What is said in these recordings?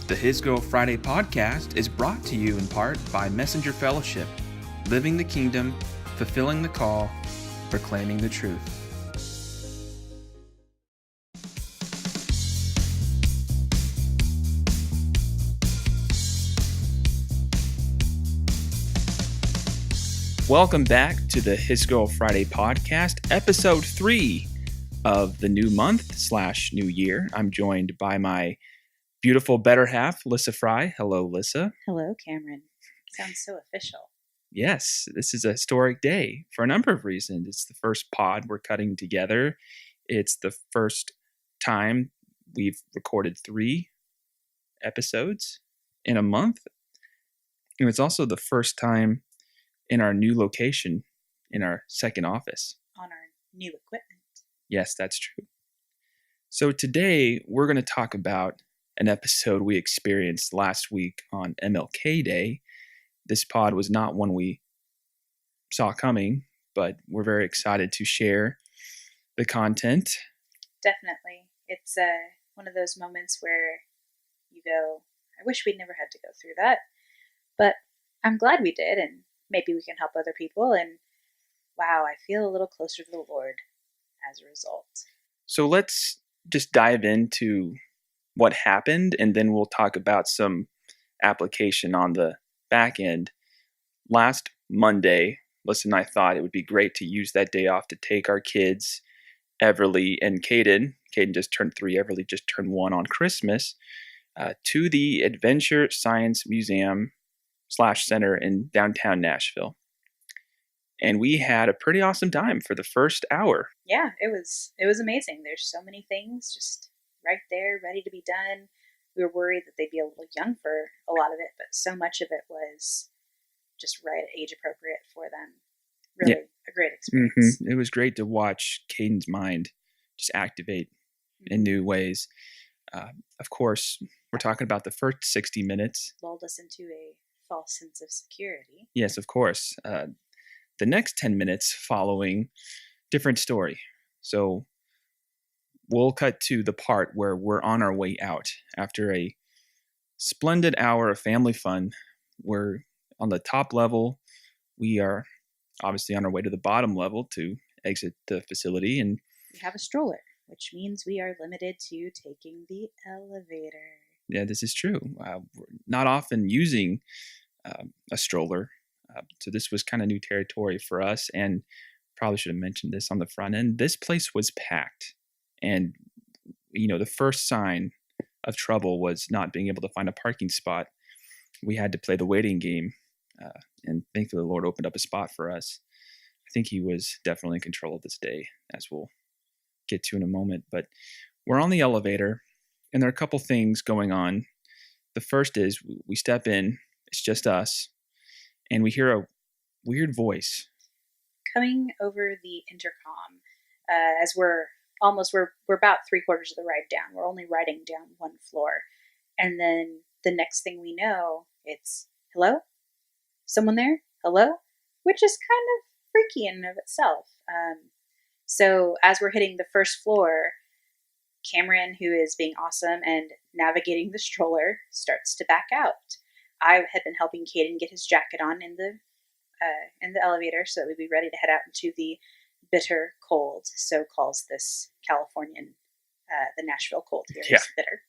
The His Girl Friday podcast is brought to you in part by Messenger Fellowship, living the kingdom, fulfilling the call, proclaiming the truth. Welcome back to the His Girl Friday podcast, episode 3 of the new month/new year. I'm joined by my beautiful better half, Lissa Fry. Hello, Lissa. Hello, Cameron. Sounds so official. Yes, this is a historic day for a number of reasons. It's the first pod we're cutting together. It's the first time we've recorded 3 episodes in a month. And it's also the first time in our new location, in our second office. On our new equipment. Yes, that's true. So today we're going to talk about an episode we experienced last week on MLK Day. This pod was not one we saw coming, but we're very excited to share the content. Definitely. It's one of those moments where you go, I wish we'd never had to go through that, but I'm glad we did, and maybe we can help other people, and wow, I feel a little closer to the Lord as a result. So let's just dive into what happened, and then we'll talk about some application on the back end. Last Monday, Lisa and I thought it would be great to use that day off to take our kids, Everly and Caden. Caden just turned 3, Everly just turned 1 on Christmas, to the Adventure Science Museum / Center in downtown Nashville. And we had a pretty awesome time for the first hour. Yeah, it was amazing. There's so many things just right there, ready to be done. We were worried that they'd be a little young for a lot of it, but so much of it was just right age appropriate for them. Really a great experience. It was great to watch Caden's mind just activate in new ways. Of course, we're talking about the first 60 minutes. Lulled us into a false sense of security. Yes, of course. The next 10 minutes following, different story. So we'll cut to the part where we're on our way out. After a splendid hour of family fun, we're on the top level. We are obviously on our way to the bottom level to exit the facility. And we have a stroller, which means we are limited to taking the elevator. Yeah, this is true. We're not often using a stroller. So this was kind of new territory for us, and probably should have mentioned this on the front end. This place was packed. And, the first sign of trouble was not being able to find a parking spot. We had to play the waiting game. And thankfully, the Lord opened up a spot for us. I think he was definitely in control of this day, as we'll get to in a moment. But we're on the elevator, and there are a couple things going on. The first is we step in. It's just us. And we hear a weird voice coming over the intercom as we're about 3/4 of the ride down. We're only riding down 1 floor. And then the next thing we know, it's, hello? Someone there? Hello? Which is kind of freaky in and of itself. So as we're hitting the first floor, Cameron, who is being awesome and navigating the stroller, starts to back out. I had been helping Caden get his jacket on in the elevator so that we'd be ready to head out into the bitter cold. So calls this Californian, the Nashville cold here is bitter.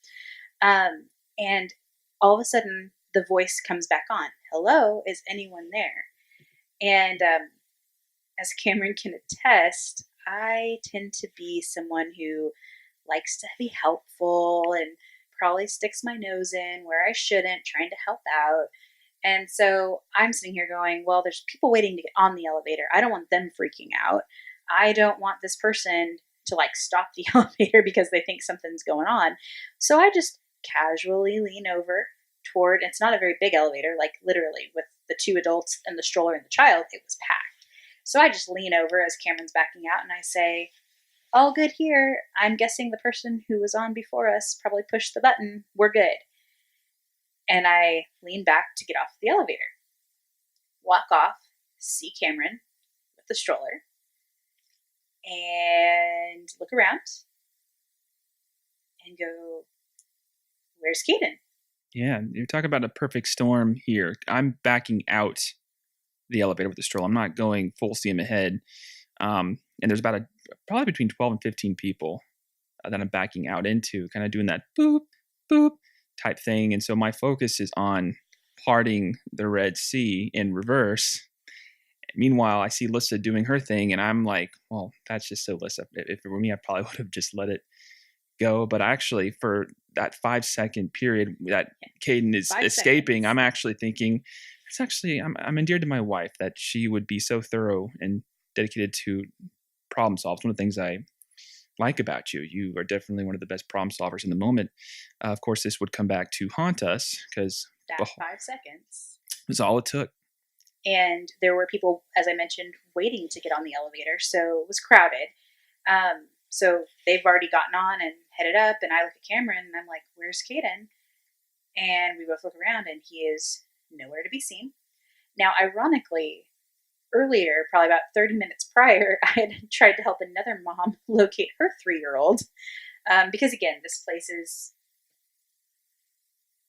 And all of a sudden, the voice comes back on. Hello, is anyone there? And as Cameron can attest, I tend to be someone who likes to be helpful and probably sticks my nose in where I shouldn't, trying to help out. And so I'm sitting here going, well, there's people waiting to get on the elevator. I don't want them freaking out. I don't want this person to stop the elevator because they think something's going on. So I just casually lean over toward, it's not a very big elevator, literally with the 2 adults and the stroller and the child, it was packed. So I just lean over as Cameron's backing out and I say, all good here. I'm guessing the person who was on before us probably pushed the button. We're good. And I lean back to get off the elevator. Walk off, see Cameron with the stroller, and look around and go, where's Caden? Yeah, you're talking about a perfect storm here. I'm backing out the elevator with the stroller. I'm not going full steam ahead. And there's about probably between 12 and 15 people that I'm backing out into, kind of doing that boop, boop type thing. And so my focus is on parting the Red Sea in reverse. Meanwhile, I see Lissa doing her thing, and I'm like, well, that's just so Lissa. If it were me, I probably would have just let it go. But actually, for that 5 second period that Caden is 5 seconds. escaping, I'm actually thinking, it's actually, I'm endeared to my wife that she would be so thorough and dedicated to problem solve. It's one of the things I like about you. You are definitely one of the best problem solvers in the moment. Of course, this would come back to haunt us because That 5 seconds. was all it took. And there were people, as I mentioned, waiting to get on the elevator, so it was crowded. So they've already gotten on and headed up, and I look at Cameron and I'm like, "Where's Caden?" And we both look around, and he is nowhere to be seen. Now, ironically, earlier, probably about 30 minutes prior, I had tried to help another mom locate her 3-year-old. Because again, this place is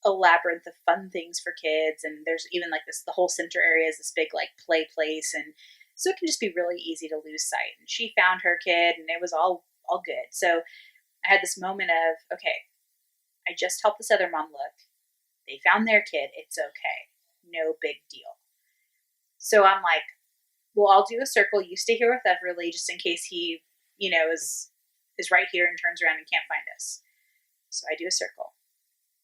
a labyrinth of fun things for kids, and there's even like this, the whole center area is this big like play place, and so it can just be really easy to lose sight. And she found her kid, and it was all good. So I had this moment of, okay, I just helped this other mom look. They found their kid. It's okay. No big deal. So I'm like, well, I'll do a circle. You stay here with Everly just in case he, is right here and turns around and can't find us. So I do a circle.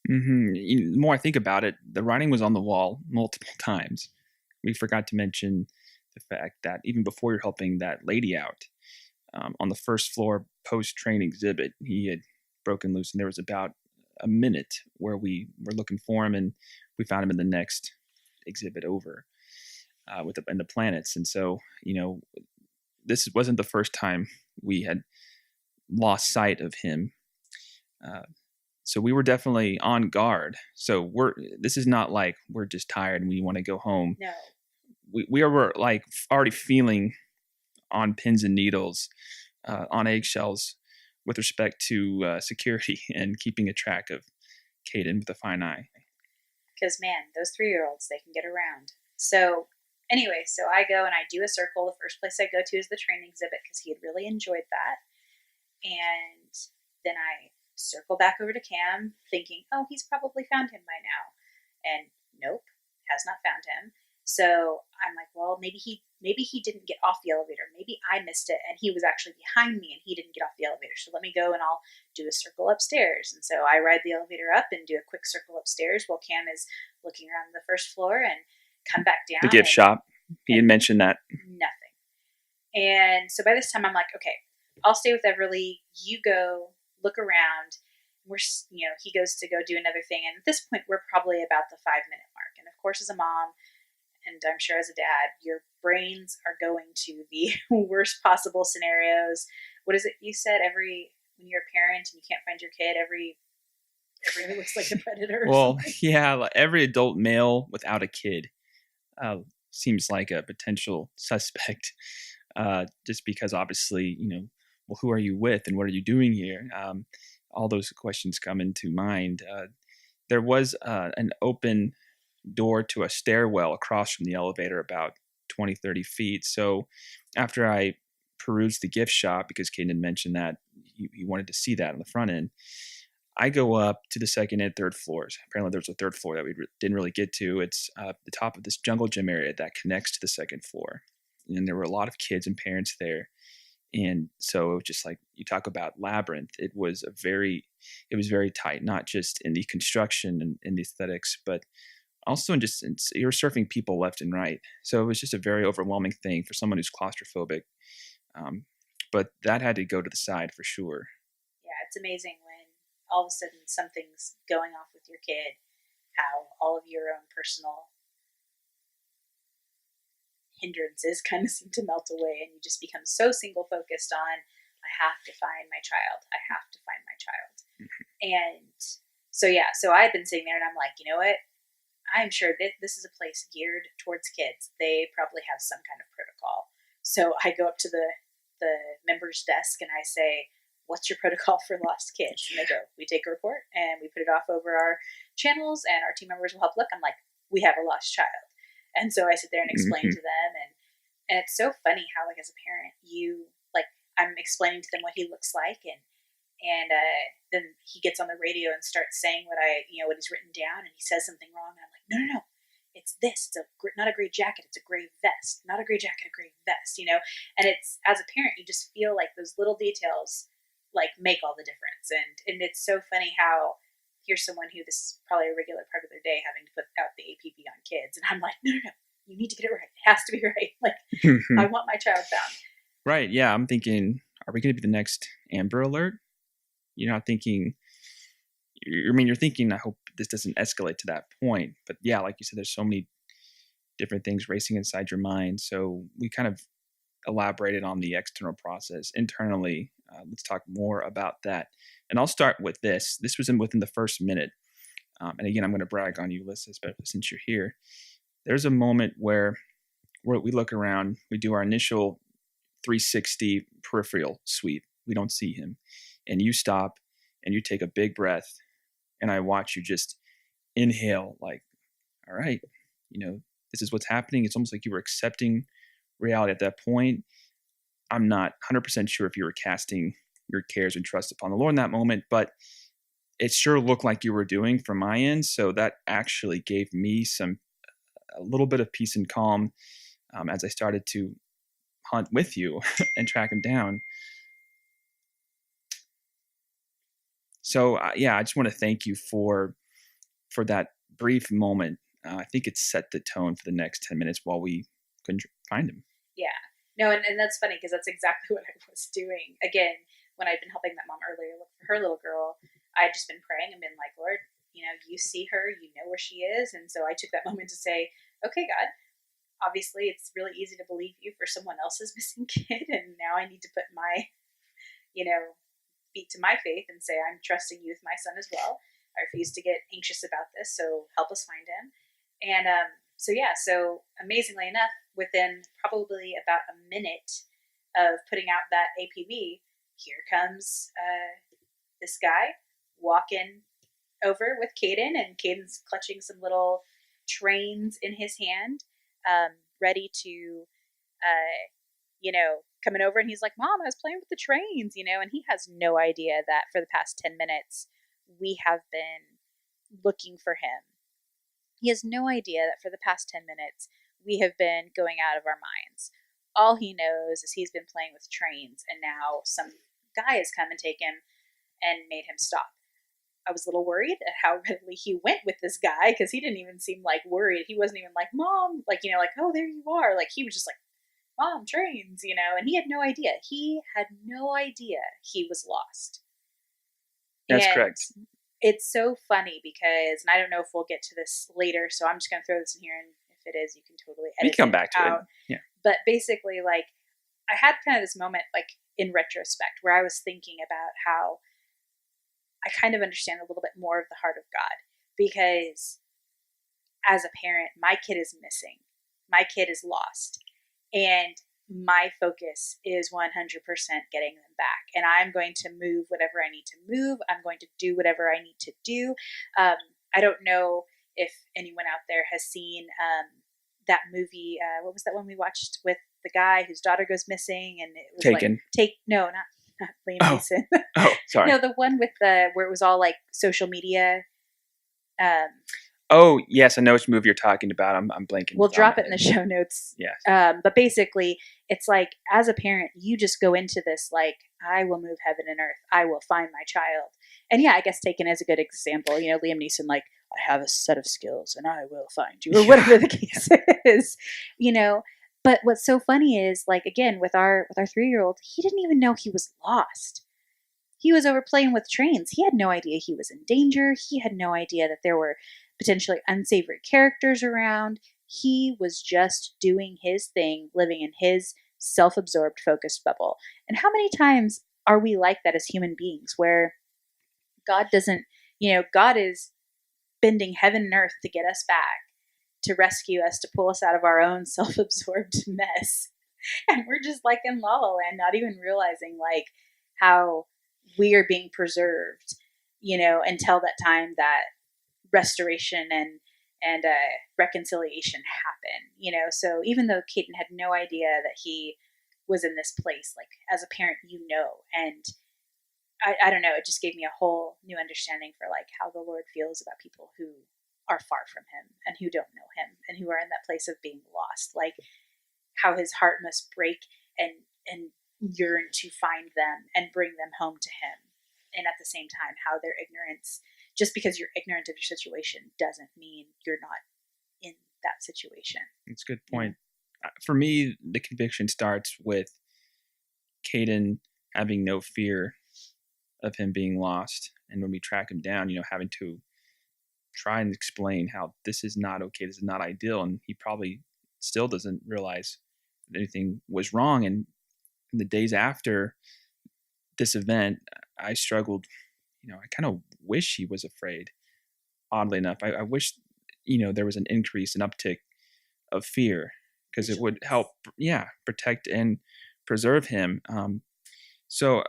The more I think about it, the writing was on the wall multiple times. We forgot to mention the fact that even before you're helping that lady out, on the first floor post train exhibit, he had broken loose, and there was about a minute where we were looking for him, and we found him in the next exhibit over with the planets. And so, this wasn't the first time we had lost sight of him. Uh, so we were definitely on guard. So this is not like we're just tired and we want to go home. No. We were like already feeling on pins and needles, on eggshells with respect to security and keeping a track of Caden with a fine eye. Because, man, those 3-year-olds, they can get around. So, anyway, so I go and I do a circle. The first place I go to is the train exhibit because he had really enjoyed that. And then I circle back over to Cam thinking, oh, he's probably found him by now. And nope, has not found him. So I'm like, well, maybe he didn't get off the elevator. Maybe I missed it and he was actually behind me and he didn't get off the elevator. So let me go and I'll do a circle upstairs. And so I ride the elevator up and do a quick circle upstairs while Cam is looking around the first floor and come back down. The gift shop. He had mentioned that. Nothing. And so by this time I'm like, okay, I'll stay with Everly. You go look around. He goes to go do another thing. And at this point, we're probably about the 5-minute mark. And of course, as a mom, and I'm sure as a dad, your brains are going to the worst possible scenarios. What is it you said? When you're a parent and you can't find your kid, everyone looks like a predator. Well, yeah, every adult male without a kid seems like a potential suspect. Just because obviously, well, who are you with and what are you doing here? All those questions come into mind. There was an open door to a stairwell across from the elevator about 20, 30 feet. So after I perused the gift shop, because Caden had mentioned that he wanted to see that on the front end, I go up to the second and third floors. Apparently there's a third floor that we didn't really get to. It's the top of this jungle gym area that connects to the second floor. And there were a lot of kids and parents there. And so just like you talk about labyrinth, it was very tight, not just in the construction and in the aesthetics, but also you were surfing people left and right. So it was just a very overwhelming thing for someone who's claustrophobic. But that had to go to the side for sure. Yeah, it's amazing when all of a sudden something's going off with your kid, how all of your own personal hindrances kind of seem to melt away and you just become so single focused on, I have to find my child. I have to find my child. Mm-hmm. And so, yeah, so I've been sitting there and I'm like, you know what? I'm sure that this is a place geared towards kids. They probably have some kind of protocol. So I go up to the member's desk and I say, what's your protocol for lost kids? And they go, we take a report and we put it off over our channels and our team members will help look. I'm like, we have a lost child. And so I sit there and explain Mm-hmm. to them. And it's so funny how, like, as a parent, you, like, I'm explaining to them what he looks like. And then he gets on the radio and starts saying what what he's written down. And he says something wrong. And I'm like, no, no, no. It's this. It's not a gray jacket. It's a gray vest. Not a gray jacket, a gray vest, And it's, as a parent, you just feel like those little details, like, make all the difference. And it's so funny how here's someone who this is probably a regular part of their day having to put out the APB on kids. And I'm like, no, no, no. You need to get it right. It has to be right. Like, I want my child found. Right. Yeah. I'm thinking, are we going to be the next Amber Alert? You're not thinking, you're thinking, I hope this doesn't escalate to that point. But yeah, like you said, there's so many different things racing inside your mind. So we kind of elaborated on the external process. Internally, let's talk more about that. And I'll start with this. This was within the first minute. And again, I'm going to brag on you, Alyssa, especially since you're here. There's a moment where we look around, we do our initial 360 peripheral sweep. We don't see him. And you stop and you take a big breath. And I watch you just inhale, like, all right, this is what's happening. It's almost like you were accepting reality at that point. I'm not 100% sure if you were casting your cares and trust upon the Lord in that moment, but it sure looked like you were doing from my end. So that actually gave me a little bit of peace and calm as I started to hunt with you and track him down. So yeah, I just want to thank you for that brief moment. I think it set the tone for the next 10 minutes while we couldn't find him. Yeah. No, and that's funny because that's exactly what I was doing. Again, when I'd been helping that mom earlier look for her little girl, I'd just been praying and been like, Lord, you see her, you know where she is. And so I took that moment to say, okay, God, obviously it's really easy to believe you for someone else's missing kid. And now I need to put my, feet to my faith and say, I'm trusting you with my son as well. I refuse to get anxious about this. So help us find him. And so amazingly enough, within probably about a minute of putting out that APB, here comes this guy walking over with Caden, and Caden's clutching some little trains in his hand, ready to, coming over, and he's like, Mom, I was playing with the trains, and he has no idea that for the past 10 minutes, we have been looking for him. He has no idea that for the past 10 minutes, we have been going out of our minds. All he knows is he's been playing with trains, and now some guy has come and taken him and made him stop. I was a little worried at how readily he went with this guy, because he didn't even seem like worried. He wasn't even like, Mom, like, oh, there you are. Like, he was just like, Mom, trains, and he had no idea. He had no idea he was lost. That's correct. It's so funny because, and I don't know if we'll get to this later, so I'm just going to throw this in here, and if it is, you can totally edit it. We come back to out. it. Yeah. But basically, like, I had kind of this moment, like, in retrospect, where I was thinking about how I kind of understand a little bit more of the heart of God, because as a parent, my kid is missing. My kid is lost. And my focus is 100% getting them back. And I'm going to move whatever I need to move. I'm going to do whatever I need to do. I don't know if anyone out there has seen that movie. What was that one we watched with the guy whose daughter goes missing? And it was Taken. No, not Liam Neeson. Oh, sorry. No, the one with where it was all like social media. Oh, yes, I know which movie you're talking about. I'm blanking. We'll drop it in the show notes. Yes. But basically, it's like, as a parent, you just go into this like, I will move heaven and earth. I will find my child. And yeah, I guess Taken as a good example. Liam Neeson, like, I have a set of skills and I will find you, or whatever the case is. But what's so funny is, like, again, with our 3-year-old, he didn't even know he was lost. He was over playing with trains. He had no idea he was in danger. He had no idea that there were potentially unsavory characters around. He was just doing his thing, living in his self-absorbed, focused bubble. And how many times are we like that as human beings, where God doesn't, God is bending heaven and earth to get us back, to rescue us, to pull us out of our own self-absorbed mess. And we're just like in La La Land, not even realizing like how we are being preserved, until that time that restoration and reconciliation happen. So even though Caden had no idea that he was in this place, like as a parent, and I don't know, it just gave me a whole new understanding for like how the Lord feels about people who are far from him and who don't know him and who are in that place of being lost. Like how his heart must break and yearn to find them and bring them home to him. And at the same time, how their ignorance, just because you're ignorant of your situation doesn't mean you're not in that situation. It's a good point. For me, the conviction starts with Caden having no fear of him being lost. And when we track him down, having to try and explain how this is not okay, this is not ideal. And he probably still doesn't realize that anything was wrong. And in the days after this event, I struggled. I kind of wish he was afraid. Oddly enough, I wish, there was an increase, an uptick of fear, because it would help, protect and preserve him. So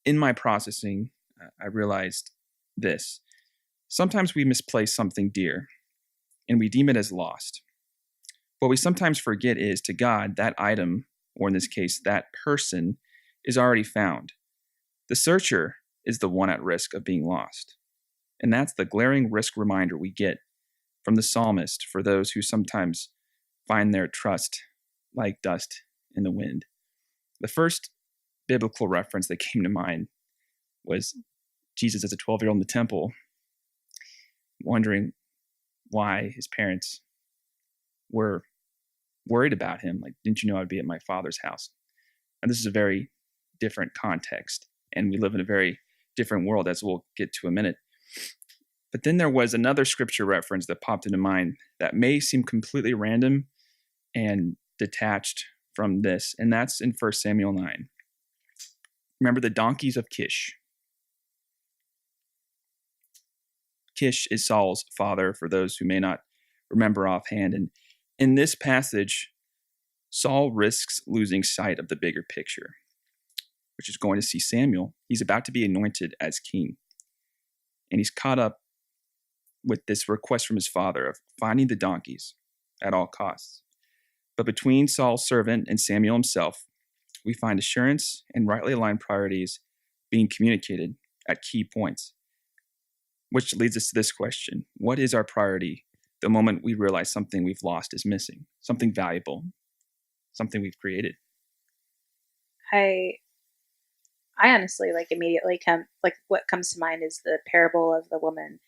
in my processing, I realized this. Sometimes we misplace something dear and we deem it as lost. What we sometimes forget is, to God, that item, or in this case, that person, is already found. The searcher is the one at risk of being lost. And that's the glaring risk reminder we get from the psalmist for those who sometimes find their trust like dust in the wind. The first biblical reference that came to mind was Jesus as a 12-year-old in the temple, wondering why his parents were worried about him. Like, didn't you know I'd be at my father's house? And this is a very different context, and we live in a very different world, as we'll get to in a minute. But then there was another scripture reference that popped into mind that may seem completely random and detached from this, and that's in 1 Samuel 9. Remember the donkeys of Kish. Kish is Saul's father, for those who may not remember offhand. And in this passage, Saul risks losing sight of the bigger picture, which is going to see Samuel. He's about to be anointed as king. And he's caught up with this request from his father of finding the donkeys at all costs. But between Saul's servant and Samuel himself, we find assurance and rightly aligned priorities being communicated at key points. Which leads us to this question. What is our priority the moment we realize something we've lost is missing? Something valuable, something we've created? I honestly immediately what comes to mind is the parable of the woman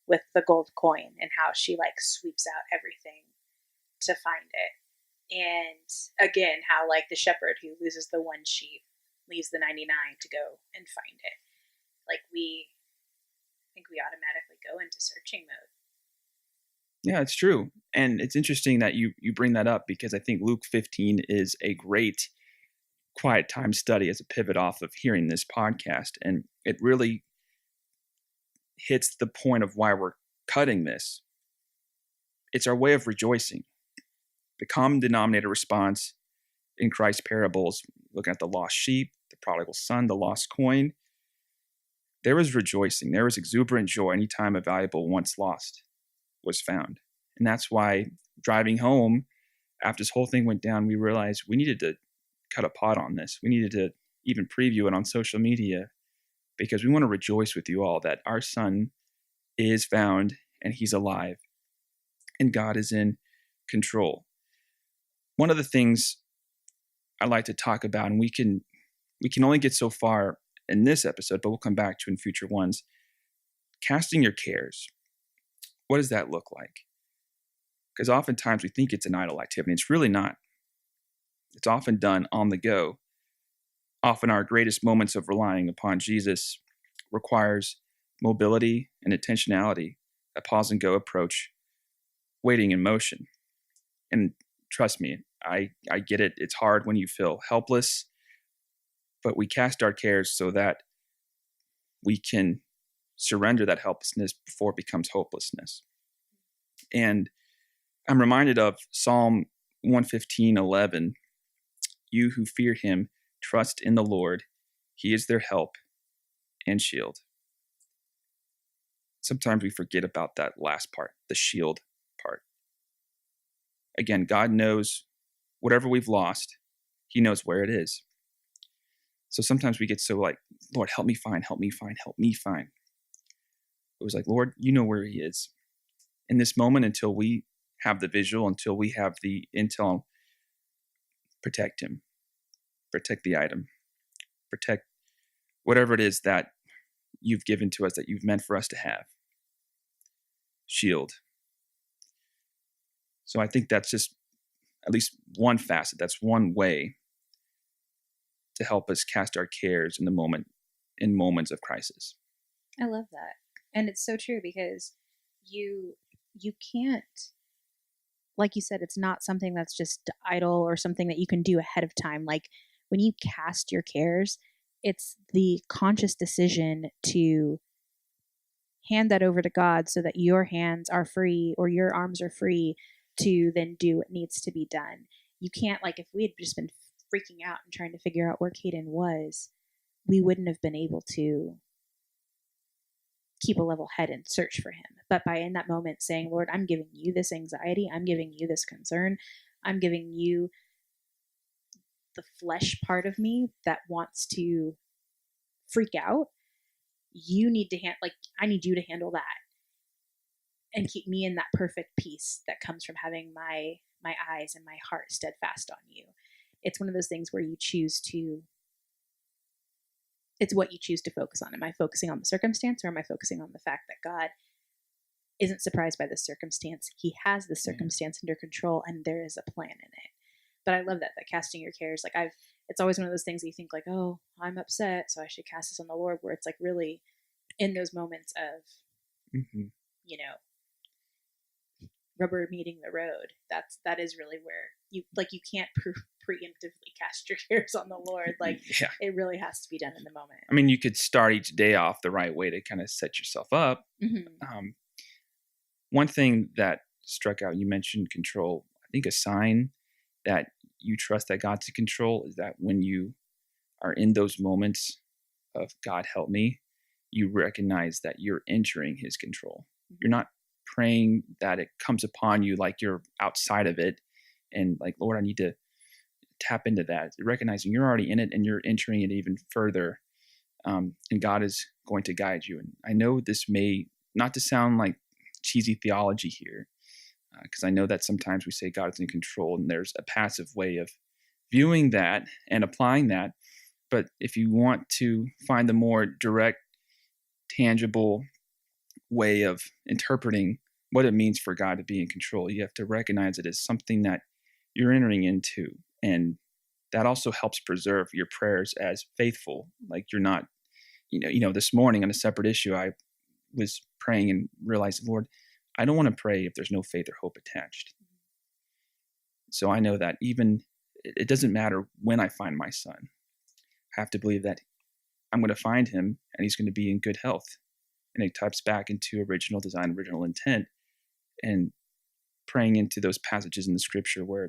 with the gold coin and how she sweeps out everything to find it. And again, how the shepherd who loses the one sheep leaves the 99 to go and find it. I think we automatically go into searching mode. Yeah, it's true. And it's interesting that you bring that up, because I think Luke 15 is a great quiet time study as a pivot off of hearing this podcast. And it really hits the point of why we're cutting this. It's our way of rejoicing. The common denominator response in Christ's parables, looking at the lost sheep, the prodigal son, the lost coin, there was rejoicing. There was exuberant joy anytime a valuable once lost was found. And that's why driving home after this whole thing went down, we realized we needed to cut a pod on this. We needed to even preview it on social media, because we want to rejoice with you all that our son is found and he's alive and God is in control. One of the things I like to talk about, and we can only get so far in this episode, but we'll come back to in future ones, casting your cares. What does that look like? Because oftentimes we think it's an idle activity. It's really not. It's often done on the go. Often our greatest moments of relying upon Jesus requires mobility and intentionality, a pause and go approach, waiting in motion. And trust me, I get it. It's hard when you feel helpless, but we cast our cares so that we can surrender that helplessness before it becomes hopelessness. And I'm reminded of Psalm 115:11. You who fear him, trust in the Lord. He is their help and shield. Sometimes we forget about that last part, the shield part. Again, God knows whatever we've lost, he knows where it is. So sometimes we get so like, Lord, help me find, help me find, help me find. It was like, Lord, you know where he is. In this moment, until we have the visual, until we have the intel, protect him, protect the item, protect whatever it is that you've given to us, that you've meant for us to have. Shield. So I think that's just at least one facet. That's one way to help us cast our cares in moments of crisis. I love that. And it's so true because you can't, like you said, it's not something that's just idle or something that you can do ahead of time. Like when you cast your cares, it's the conscious decision to hand that over to God so that your hands are free or your arms are free to then do what needs to be done. You can't, like, if we had just been freaking out and trying to figure out where Caden was, we wouldn't have been able to keep a level head and search for him. But by in that moment saying, Lord, I'm giving you this anxiety, I'm giving you this concern, I'm giving you the flesh part of me that wants to freak out, you need to I need you to handle that and keep me in that perfect peace that comes from having my eyes and my heart steadfast on you. It's one of those things where it's what you choose to focus on. Am I focusing on the circumstance, or am I focusing on the fact that God isn't surprised by this circumstance? He has this circumstance under control, and there is a plan in it. But I love that casting your cares, it's always one of those things that you think like, oh, I'm upset, so I should cast this on the Lord, where it's like really in those moments of, you know, rubber meeting the road. That is really where you can't preemptively cast your cares on the Lord. It really has to be done in the moment. I mean, you could start each day off the right way to kind of set yourself up. One thing that struck out, you mentioned control. I think a sign that you trust that God's in control is that when you are in those moments of God help me, you recognize that you're entering his control. You're not praying that it comes upon you like you're outside of it and like, Lord, I need to tap into that. You're recognizing you're already in it and you're entering it even further. And God is going to guide you. And I know this may not to sound like cheesy theology here, because I know that sometimes we say God is in control and there's a passive way of viewing that and applying that. But if you want to find the more direct, tangible way of interpreting what it means for God to be in control, you have to recognize it as something that you're entering into. And that also helps preserve your prayers as faithful. Like you're not, this morning on a separate issue, I was praying and realized, Lord, I don't want to pray if there's no faith or hope attached. So I know that even it doesn't matter when I find my son. I have to believe that I'm going to find him and he's going to be in good health. And it taps back into original design, original intent, and praying into those passages in the scripture where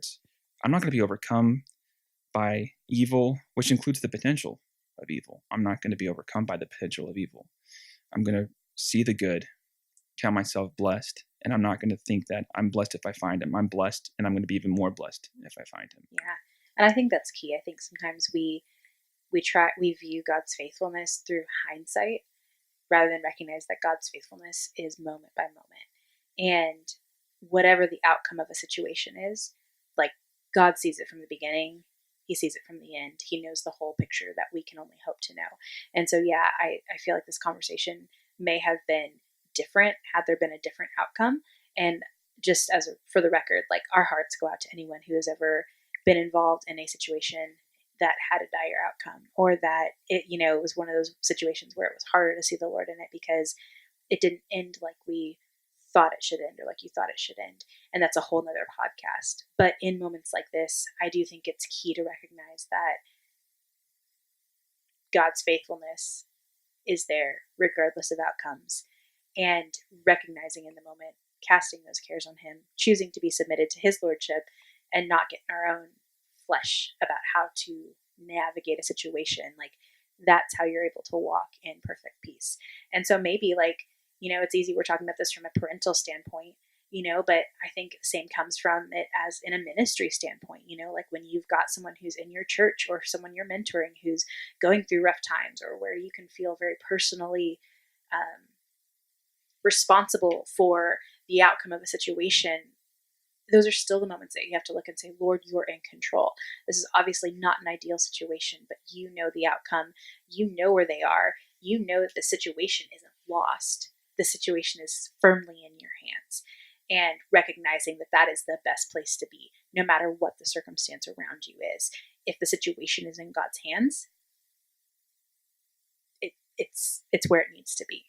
I'm not going to be overcome by evil, which includes the potential of evil. I'm not going to be overcome by the potential of evil. I'm going to see the good, count myself blessed, and I'm not going to think that I'm blessed if I find him. I'm blessed, and I'm going to be even more blessed if I find him. Yeah, and I think that's key. I think sometimes we view God's faithfulness through hindsight rather than recognize that God's faithfulness is moment by moment. And whatever the outcome of a situation is, like God sees it from the beginning, he sees it from the end. He knows the whole picture that we can only hope to know. And so, yeah, I feel like this conversation may have been different had there been a different outcome. And just for the record, like our hearts go out to anyone who has ever been involved in a situation that had a dire outcome, or that it was one of those situations where it was harder to see the Lord in it because it didn't end like we thought it should end or like you thought it should end. And that's a whole nother podcast. But in moments like this, I do think it's key to recognize that God's faithfulness is there regardless of outcomes, and recognizing in the moment, casting those cares on him, choosing to be submitted to his lordship and not get in our own flesh about how to navigate a situation. Like that's how you're able to walk in perfect peace. And so maybe like, it's easy. We're talking about this from a parental standpoint, but I think the same comes from it as in a ministry standpoint, like when you've got someone who's in your church or someone you're mentoring who's going through rough times, or where you can feel very personally responsible for the outcome of a situation. Those are still the moments that you have to look and say, Lord, you're in control. This is obviously not an ideal situation, but you know the outcome. You know where they are. You know that the situation isn't lost. The situation is firmly in your hands. And recognizing that that is the best place to be, no matter what the circumstance around you is. If the situation is in God's hands, it's where it needs to be.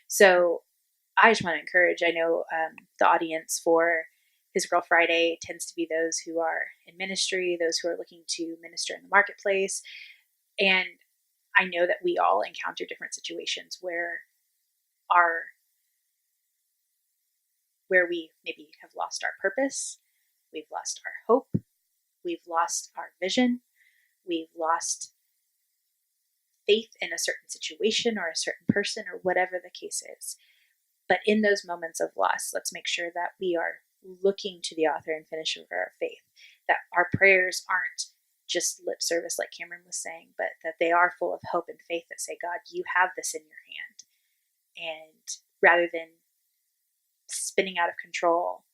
So I just want to encourage, I know the audience for His Girl Friday tends to be those who are in ministry, those who are looking to minister in the marketplace. And I know that we all encounter different situations where we maybe have lost our purpose, we've lost our hope, we've lost our vision, we've lost faith in a certain situation or a certain person or whatever the case is. But in those moments of loss, let's make sure that we are looking to the author and finisher of our faith, that our prayers aren't just lip service, like Cameron was saying, but that they are full of hope and faith that say, God, you have this in your hand. And rather than spinning out of control,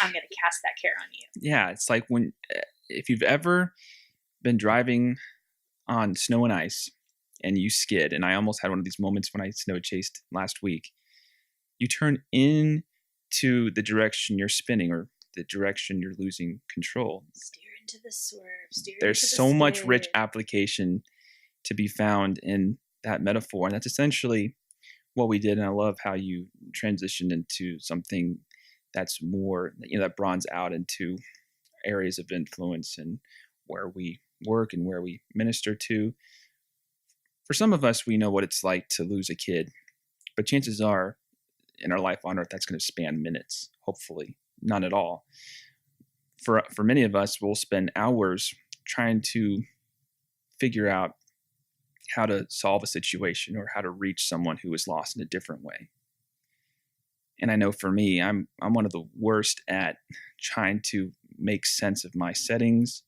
I'm going to cast that care on you. Yeah, it's like if you've ever been driving on snow and ice and you skid, and I almost had one of these moments when I snow chased last week, you turn into the direction you're spinning or the direction you're losing control. Steer into the swerve. There's so much rich application to be found in that metaphor, and that's essentially what we did. And I love how you transitioned into something that's more, that bronze out into areas of influence and where we work and where we minister to. For some of us, we know what it's like to lose a kid, but chances are in our life on earth, that's going to span minutes, hopefully not at all. For many of us, we'll spend hours trying to figure out how to solve a situation or how to reach someone who is lost in a different way. And I know for me, I'm one of the worst at trying to make sense of my settings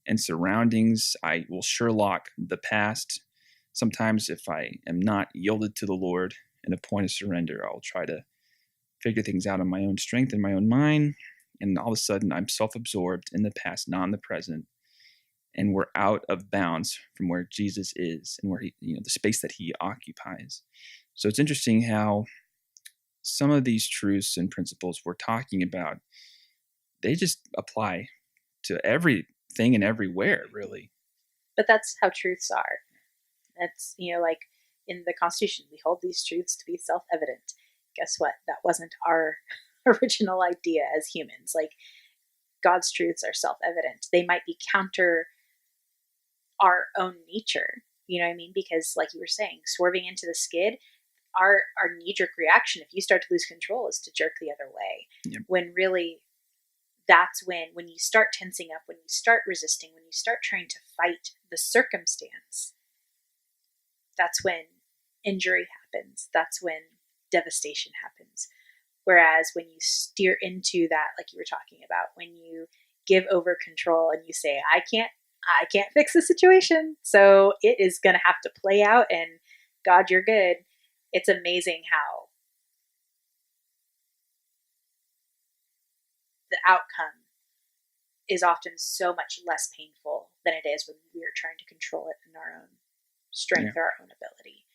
and surroundings. I will Sherlock the past. Sometimes if I am not yielded to the Lord in a point of surrender, I'll try to figure things out on my own strength and my own mind. And all of a sudden, I'm self-absorbed in the past, not in the present. And we're out of bounds from where Jesus is and where he, the space that he occupies. So it's interesting how some of these truths and principles we're talking about, they just apply to everything and everywhere, really. But that's how truths are. That's, like in the Constitution, we hold these truths to be self-evident. Guess what? That wasn't our original idea as humans. Like, God's truths are self-evident. They might be counter our own nature, you know what I mean? Because like you were saying, swerving into the skid, our knee-jerk reaction, if you start to lose control, is to jerk the other way. Yep. When really that's when you start tensing up, when you start resisting, when you start trying to fight the circumstance, that's when injury happens. That's when devastation happens. Whereas when you steer into that, like you were talking about, when you give over control and you say, I can't fix the situation, so it is going to have to play out, and God, you're good. It's amazing how the outcome is often so much less painful than it is when we're trying to control it in our own strength or our own ability.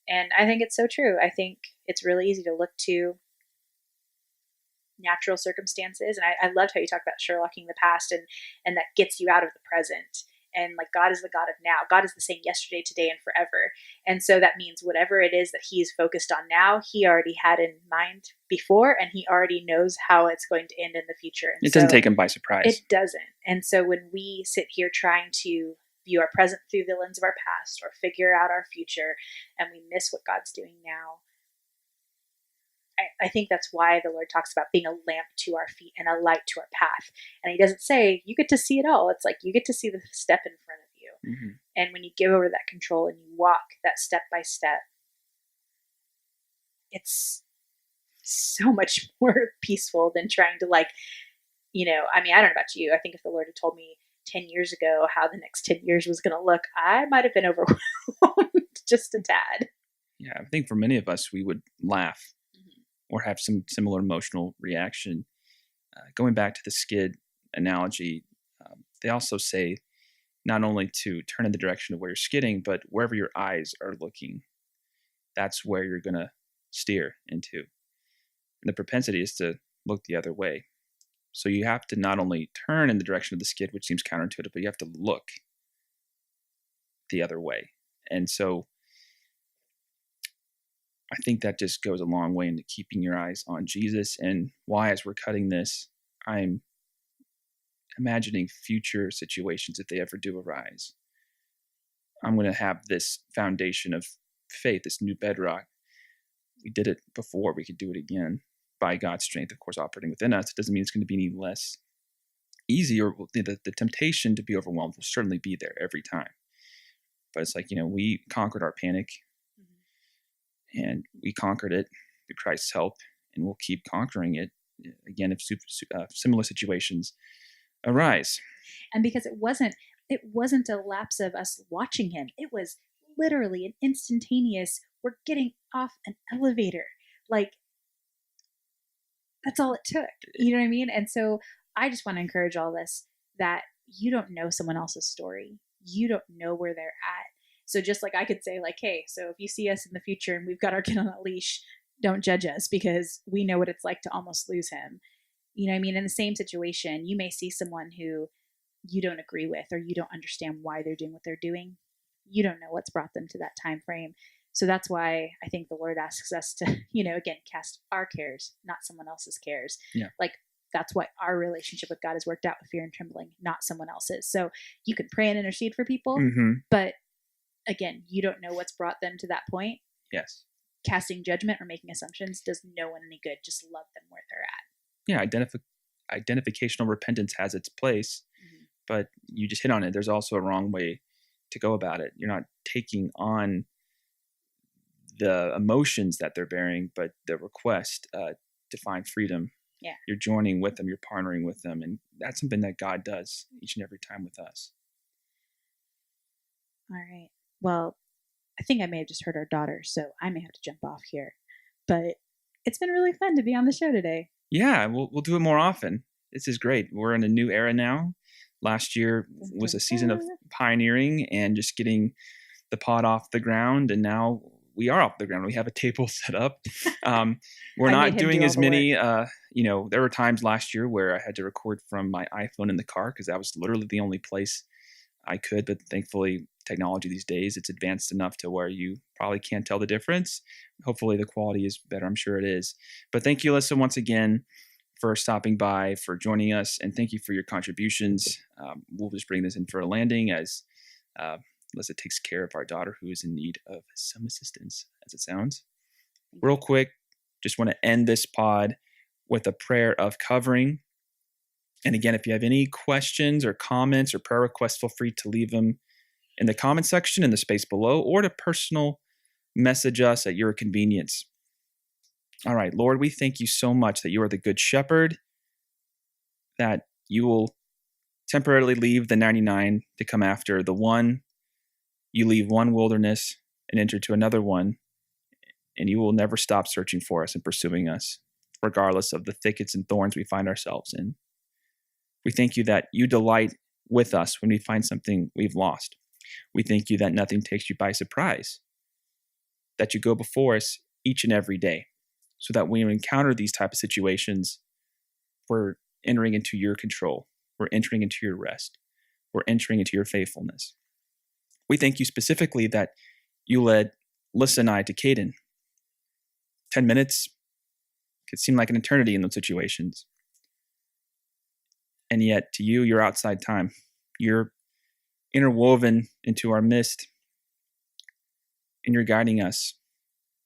And I think it's so true. I think it's really easy to look to natural circumstances. And I loved how you talked about Sherlocking the past, and that gets you out of the present. And like, God is the God of now. God is the same yesterday, today, and forever. And so that means whatever it is that he is focused on now, he already had in mind before, and he already knows how it's going to end in the future. And it doesn't take him by surprise. It doesn't. And so when we sit here trying to view our present through the lens of our past or figure out our future, and we miss what God's doing now, I think that's why the Lord talks about being a lamp to our feet and a light to our path. And he doesn't say you get to see it all. It's like you get to see the step in front of you. Mhm. And when you give over that control and you walk that step by step, it's so much more peaceful than trying to I mean, I don't know about you. I think if the Lord had told me 10 years ago how the next 10 years was going to look, I might have been overwhelmed just a tad. Yeah, I think for many of us, we would laugh Mhm. or have some similar emotional reaction. Going back to the skid analogy, they also say not only to turn in the direction of where you're skidding, but wherever your eyes are looking, that's where you're going to steer into. And the propensity is to look the other way. So you have to not only turn in the direction of the skid, which seems counterintuitive, but you have to look the other way. And so I think that just goes a long way into keeping your eyes on Jesus. And why, as we're cutting this, I'm imagining future situations if they ever do arise. I'm going to have this foundation of faith, this new bedrock. We did it before, we could do it again by God's strength, of course, operating within us. It doesn't mean it's going to be any less easy, or the temptation to be overwhelmed will certainly be there every time. But it's like, we conquered our panic and we conquered it through Christ's help, and we'll keep conquering it again if similar situations arise. And because it wasn't a lapse of us watching him. It was literally an instantaneous, we're getting off an elevator. Like, that's all it took. You know what I mean? And so I just want to encourage all this, that you don't know someone else's story. You don't know where they're at. So just like I could say, like, hey, so if you see us in the future and we've got our kid on a leash, don't judge us because we know what it's like to almost lose him. You know what I mean? In the same situation, you may see someone who you don't agree with or you don't understand why they're doing what they're doing. You don't know what's brought them to that time frame. So that's why I think the Lord asks us to, again, cast our cares, not someone else's cares. Yeah. Like, that's why our relationship with God is worked out with fear and trembling, not someone else's. So you can pray and intercede for people, but again, you don't know what's brought them to that point. Yes. Casting judgment or making assumptions does no one any good. Just love them where they're at. Yeah, identificational repentance has its place, but you just hit on it. There's also a wrong way to go about it. You're not taking on the emotions that they're bearing, but the request to find freedom. Yeah. You're joining with them, you're partnering with them, and that's something that God does each and every time with us. All right. Well, I think I may have just heard our daughter, so I may have to jump off here. But it's been really fun to be on the show today. Yeah, we'll do it more often. This is great. We're in a new era now. Last year was a season of pioneering and just getting the pod off the ground, and now we are off the ground. We have a table set up. We're not doing as many. There were times last year where I had to record from my iPhone in the car because that was literally the only place I could. But thankfully, technology these days, it's advanced enough to where you probably can't tell the difference. Hopefully the quality is better. I'm sure it is. But thank you, Alyssa, once again for stopping by, for joining us, and thank you for your contributions. We'll just bring this in for a landing as Alyssa takes care of our daughter who is in need of some assistance, as it sounds. Real quick, just want to end this pod with a prayer of covering. And again, if you have any questions or comments or prayer requests, feel free to leave them in the comment section in the space below, or to personal message us at your convenience. All right, Lord, we thank you so much that you are the good shepherd, that you will temporarily leave the 99 to come after the one. You leave one wilderness and enter to another one, and you will never stop searching for us and pursuing us, regardless of the thickets and thorns we find ourselves in. We thank you that you delight with us when we find something we've lost. We thank you that nothing takes you by surprise, that you go before us each and every day, so that when we encounter these type of situations, we're entering into your control. We're entering into your rest. We're entering into your faithfulness. We thank you specifically that you led Lissa and I to Caden. 10 minutes could seem like an eternity in those situations. And yet, to you, you're outside time. You're interwoven into our midst, and you're guiding us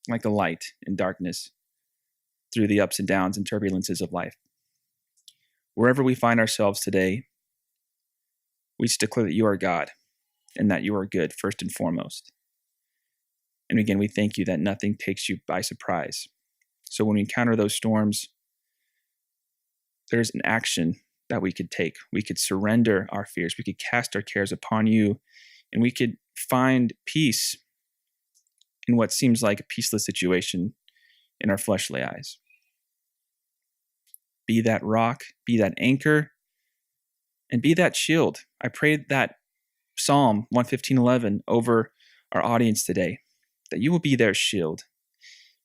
like a light in darkness through the ups and downs and turbulences of life. Wherever we find ourselves today, we just declare that you are God. and that you are good first and foremost. And again, we thank you that nothing takes you by surprise. So when we encounter those storms, there's an action that we could take. We could surrender our fears. We could cast our cares upon you, and we could find peace in what seems like a peaceless situation in our fleshly eyes. Be that rock, be that anchor, and be that shield. I prayed that Psalm 115:11 over our audience today, that you will be their shield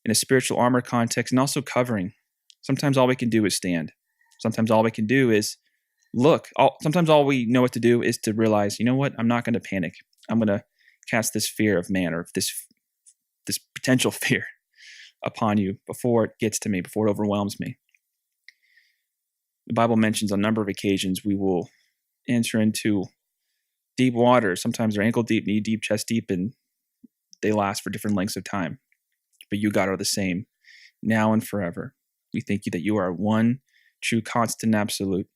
in a spiritual armor context and also covering. Sometimes all we can do is stand. Sometimes all we can do is look. Sometimes all we know what to do is to realize, you know what? I'm not going to panic. I'm going to cast this fear of man, or this potential fear upon you before it gets to me, before it overwhelms me. The Bible mentions on a number of occasions we will enter into deep waters. Sometimes they're ankle deep, knee deep, chest deep, and they last for different lengths of time. But you, God, are the same now and forever. We thank you that you are one true, constant, absolute.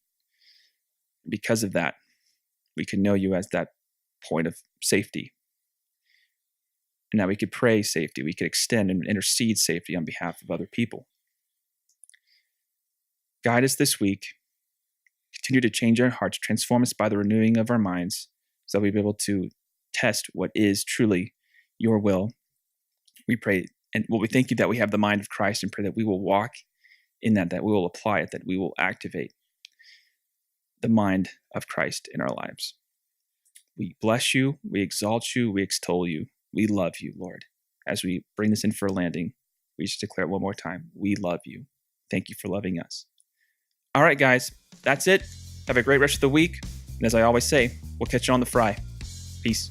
Because of that, we can know you as that point of safety. And that we could pray safety. We could extend and intercede safety on behalf of other people. Guide us this week. Continue to change our hearts, transform us by the renewing of our minds, so that we'll be able to test what is truly your will. We pray, and we thank you that we have the mind of Christ, and pray that we will walk in that we will apply it, that we will activate the mind of Christ in our lives. We bless you, we exalt you, we extol you, we love you, Lord. As we bring this in for a landing, we just declare it one more time. We love you. Thank you for loving us. All right, guys, that's it. Have a great rest of the week. And as I always say, we'll catch you on the fry. Peace.